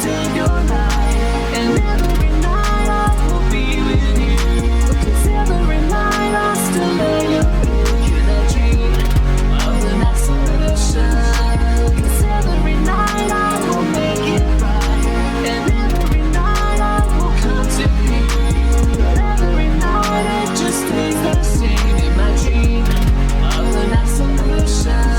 save your life. And every night I will be with you. 'Cause every night I still lay you in that dream of the next solution. 'Cause every night I will make it right. And every night I will come to you. But every night it just stays the same in my dream of the next solution.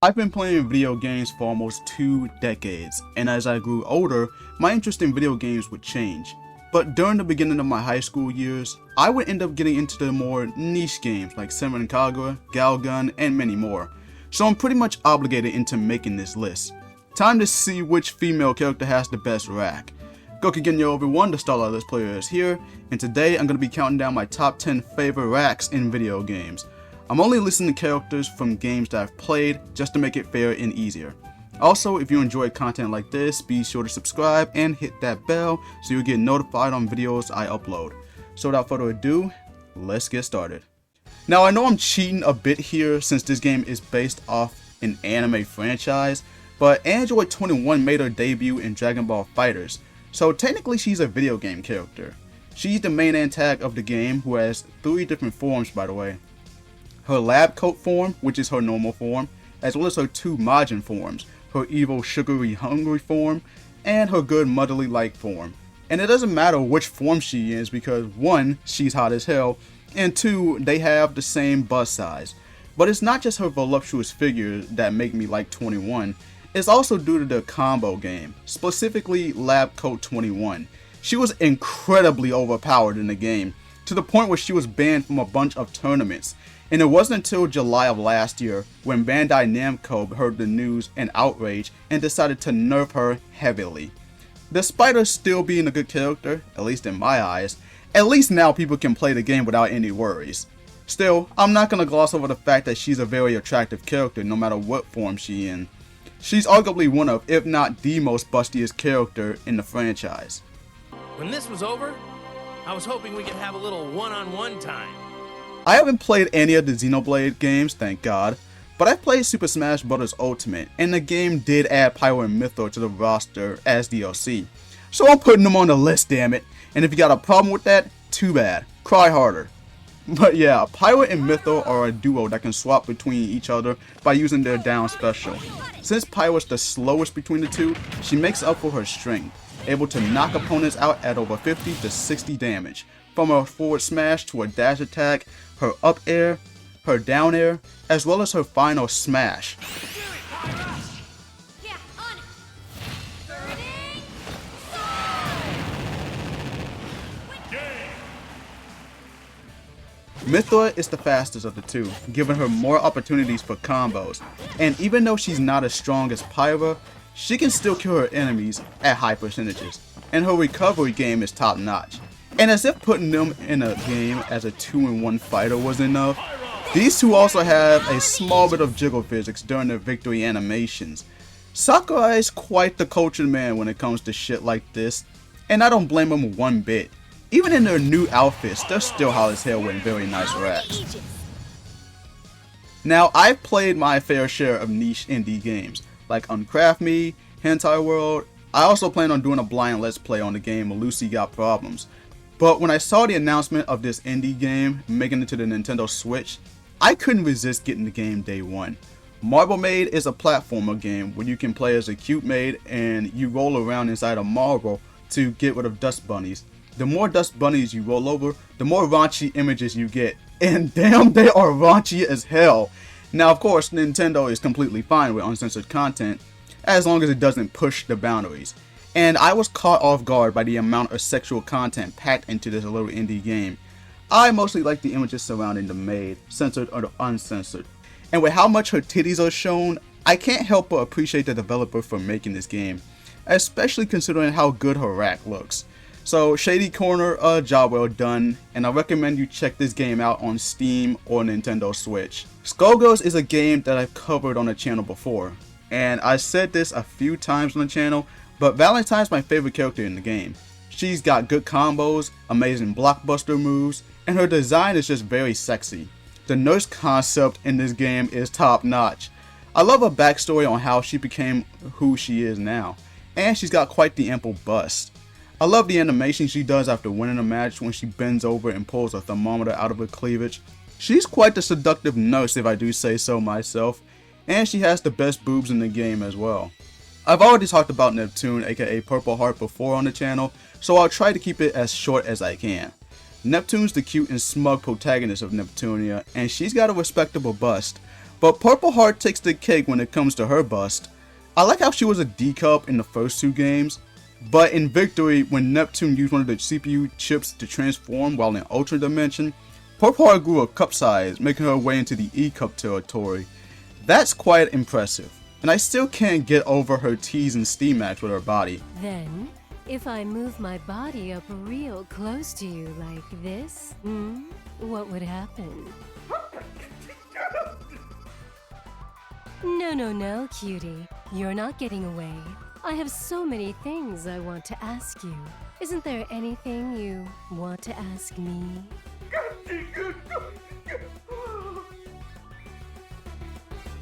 I've been playing video games for almost 2 decades, and as I grew older, my interest in video games would change. But during the beginning of my high school years, I would end up getting into the more niche games like Senran Kagura, Galgun, and many more. So I'm pretty much obligated into making this list. Time to see which female character has the best rack. Gokugenyo everyone, the Starlight Let's Player is here, and today I'm going to be counting down my top 10 favorite racks in video games. I'm only listing the characters from games that I've played just to make it fair and easier. Also, if you enjoy content like this, be sure to subscribe and hit that bell so you'll get notified on videos I upload. So without further ado, let's get started. Now I know I'm cheating a bit here since this game is based off an anime franchise, but Android 21 made her debut in Dragon Ball FighterZ, so technically she's a video game character. She's the main antagonist of the game, who has 3 different forms by the way. Her lab coat form, which is her normal form, as well as her 2 Majin forms, her evil sugary hungry form, and her good motherly like form. And it doesn't matter which form she is because 1, she's hot as hell, and 2, they have the same bust size. But it's not just her voluptuous figure that make me like 21, it's also due to the combo game, specifically Lab Coat 21. She was incredibly overpowered in the game, to the point where she was banned from a bunch of tournaments. And it wasn't until July of last year when Bandai Namco heard the news and outrage and decided to nerf her heavily. Despite her still being a good character, at least in my eyes, at least now people can play the game without any worries. Still, I'm not gonna gloss over the fact that she's a very attractive character no matter what form she's in. She's arguably one of, if not the most bustiest character in the franchise. When this was over, I was hoping we could have a little one-on-one time. I haven't played any of the Xenoblade games, thank God, but I played Super Smash Bros. Ultimate, and the game did add Pyro and Mythor to the roster as DLC. So I'm putting them on the list, damn it. And if you got a problem with that, too bad. Cry harder. But yeah, Pyro and Mythor are a duo that can swap between each other by using their down special. Since Pyro is the slowest between the two, she makes up for her strength, able to knock opponents out at over 50 to 60 damage. From her forward smash to her dash attack, her up air, her down air, as well as her final smash. Mythor is the fastest of the two, giving her more opportunities for combos, and even though she's not as strong as Pyra, she can still kill her enemies at high percentages, and her recovery game is top notch. And as if putting them in a game as a 2-in-1 fighter was enough, these two also have a small bit of jiggle physics during their victory animations. Sakura is quite the cultured man when it comes to shit like this, and I don't blame him one bit. Even in their new outfits, they're still hot as hell with very nice racks. Now, I've played my fair share of niche indie games, like Uncraft Me, Hentai World. I also plan on doing a blind let's play on the game Lucy Got Problems. But when I saw the announcement of this indie game making it to the Nintendo Switch, I couldn't resist getting the game day one. Marble Maid is a platformer game where you can play as a cute maid and you roll around inside a marble to get rid of dust bunnies. The more dust bunnies you roll over, the more raunchy images you get. And damn, they are raunchy as hell. Now of course, Nintendo is completely fine with uncensored content, as long as it doesn't push the boundaries. And I was caught off guard by the amount of sexual content packed into this little indie game. I mostly like the images surrounding the maid, censored or uncensored. And with how much her titties are shown, I can't help but appreciate the developer for making this game, especially considering how good her rack looks. So Shady Corner, job well done, and I recommend you check this game out on Steam or Nintendo Switch. Skullgirls is a game that I've covered on the channel before, and I said this a few times on the channel, but Valentine's my favorite character in the game. She's got good combos, amazing blockbuster moves, and her design is just very sexy. The nurse concept in this game is top notch. I love her backstory on how she became who she is now, and she's got quite the ample bust. I love the animation she does after winning a match when she bends over and pulls a thermometer out of her cleavage. She's quite the seductive nurse if I do say so myself, and she has the best boobs in the game as well. I've already talked about Neptune aka Purple Heart before on the channel, so I'll try to keep it as short as I can. Neptune's the cute and smug protagonist of Neptunia, and she's got a respectable bust, but Purple Heart takes the cake when it comes to her bust. I like how she was a D-cup in the first 2 games, but in Victory, when Neptune used one of the CPU chips to transform while in Ultra Dimension, Purple Heart grew a cup size, making her way into the E-cup territory. That's quite impressive, and I still can't get over her T's and Steamax with her body. Then, if I move my body up real close to you like this, what would happen? No, cutie. You're not getting away. I have so many things I want to ask you. Isn't there anything you want to ask me?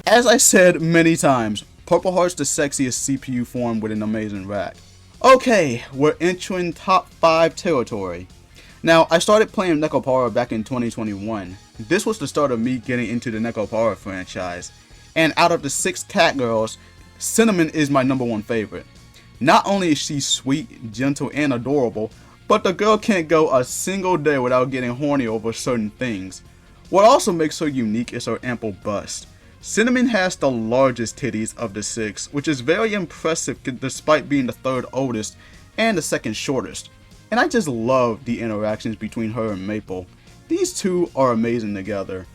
As I said many times, Purple Heart's the sexiest CPU form with an amazing rack. Okay, we're entering top 5 territory. Now, I started playing Nekopara back in 2021. This was the start of me getting into the Nekopara franchise. And out of the 6 cat girls, Cinnamon is my #1 favorite. Not only is she sweet, gentle, and adorable, but the girl can't go a single day without getting horny over certain things. What also makes her unique is her ample bust. Cinnamon has the largest titties of the 6, which is very impressive despite being the 3rd oldest and the 2nd shortest. And I just love the interactions between her and Maple. These two are amazing together.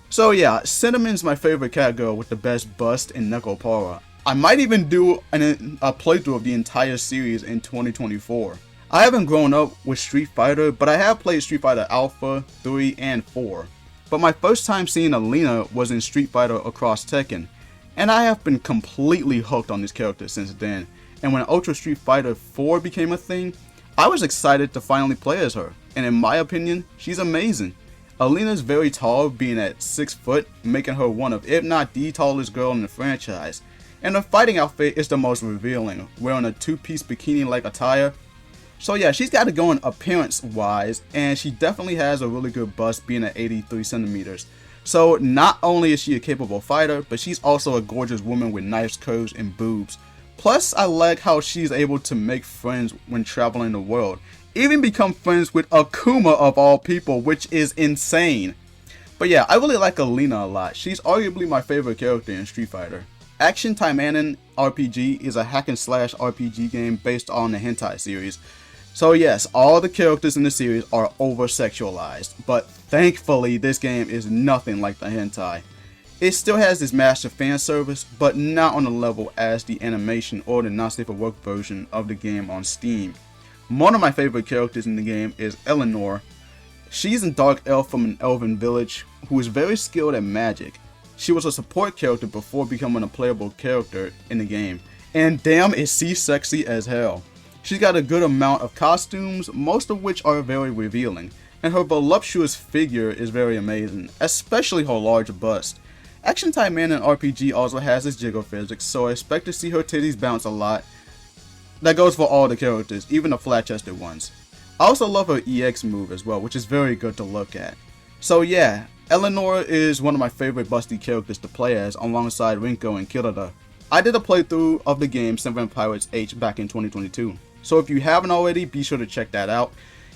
So yeah, Cinnamon's my favorite cat girl with the best bust in Nekopara. I might even do a playthrough of the entire series in 2024. I haven't grown up with Street Fighter, but I have played Street Fighter Alpha, 3, and 4. But my first time seeing Alina was in Street Fighter Across Tekken, and I have been completely hooked on this character since then. And when Ultra Street Fighter 4 became a thing, I was excited to finally play as her, and in my opinion, she's amazing. Alina's very tall, being at 6 foot, making her one of, if not the tallest girl in the franchise. And her fighting outfit is the most revealing, wearing a 2-piece bikini-like attire. So yeah, she's got it going appearance-wise, and she definitely has a really good bust being at 83 centimeters. So not only is she a capable fighter, but she's also a gorgeous woman with nice curves and boobs. Plus, I like how she's able to make friends when traveling the world. Even become friends with Akuma of all people, which is insane. But yeah, I really like Alina a lot. She's arguably my favorite character in Street Fighter. Action Taimanin RPG is a hack and slash RPG game based on the hentai series. So yes, all the characters in the series are over-sexualized, but thankfully this game is nothing like the hentai. It still has this massive fan service, but not on the level as the animation or the not safe for work version of the game on Steam. One of my favorite characters in the game is Eleanor. She's a dark elf from an elven village who is very skilled at magic. She was a support character before becoming a playable character in the game, and damn is she sexy as hell. She's got a good amount of costumes, most of which are very revealing, and her voluptuous figure is very amazing, especially her large bust. Action Taimanin RPG also has its jiggle physics, so I expect to see her titties bounce a lot. That goes for all the characters, even the flat-chested ones. I also love her EX move as well, which is very good to look at. So yeah, Eleanor is one of my favorite busty characters to play as alongside Rinko and Kirada. I did a playthrough of the game Seven Pirates H back in 2022. So if you haven't already, be sure to check that out.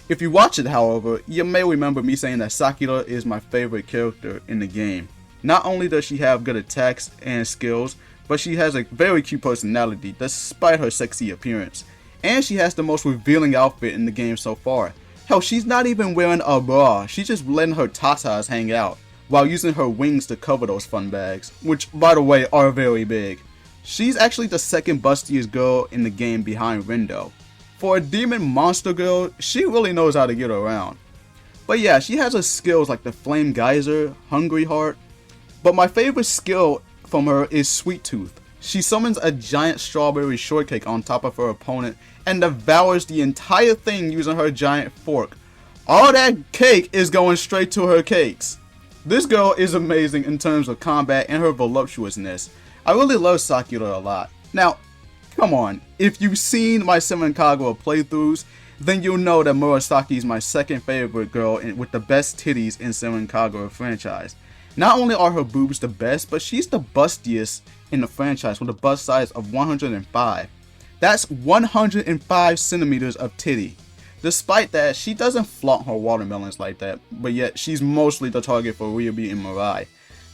If you watch it, however, you may remember me saying that Sakura is my favorite character in the game. Not only does she have good attacks and skills, but she has a very cute personality despite her sexy appearance. And she has the most revealing outfit in the game so far. Hell, she's not even wearing a bra, she's just letting her tatas hang out, while using her wings to cover those fun bags, which by the way are very big. She's actually the 2nd bustiest girl in the game behind Rindo. For a demon monster girl, she really knows how to get around. But yeah, she has her skills like the Flame Geyser, Hungry Heart. But my favorite skill from her is Sweet Tooth. She summons a giant strawberry shortcake on top of her opponent and devours the entire thing using her giant fork. All that cake is going straight to her cakes. This girl is amazing in terms of combat and her voluptuousness. I really love Sakura a lot. Now, come on, if you've seen my Seven Kagura playthroughs, then you'll know that Morisaki is my second favorite girl with the best titties in Seven Kagura franchise. Not only are her boobs the best, but she's the bustiest in the franchise with a bust size of 105. That's 105 centimeters of titty. Despite that, she doesn't flaunt her watermelons like that, but yet she's mostly the target for Ryubi and Mirai.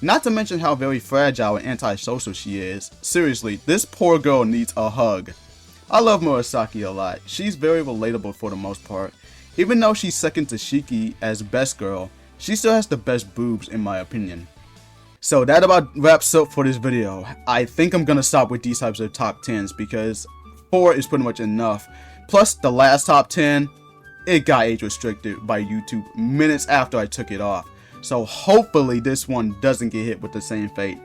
Not to mention how very fragile and antisocial she is. Seriously, this poor girl needs a hug. I love Morisaki a lot. She's very relatable for the most part. Even though she's second to Shiki as best girl, she still has the best boobs in my opinion. So that about wraps up for this video. I think I'm gonna stop with these types of top 10s because 4 is pretty much enough. Plus the last top 10, it got age restricted by YouTube minutes after I took it off. So hopefully this one doesn't get hit with the same fate.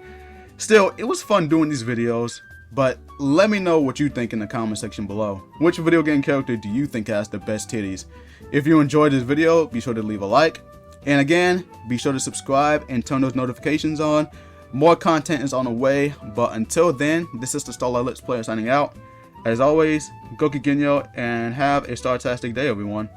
Still, it was fun doing these videos, but let me know what you think in the comment section below. Which video game character do you think has the best titties? If you enjoyed this video, be sure to leave a like. And again, be sure to subscribe and turn those notifications on. More content is on the way, but until then, this is the Starlight Let's Player signing out. As always, go Genyo and have a star-tastic day, everyone.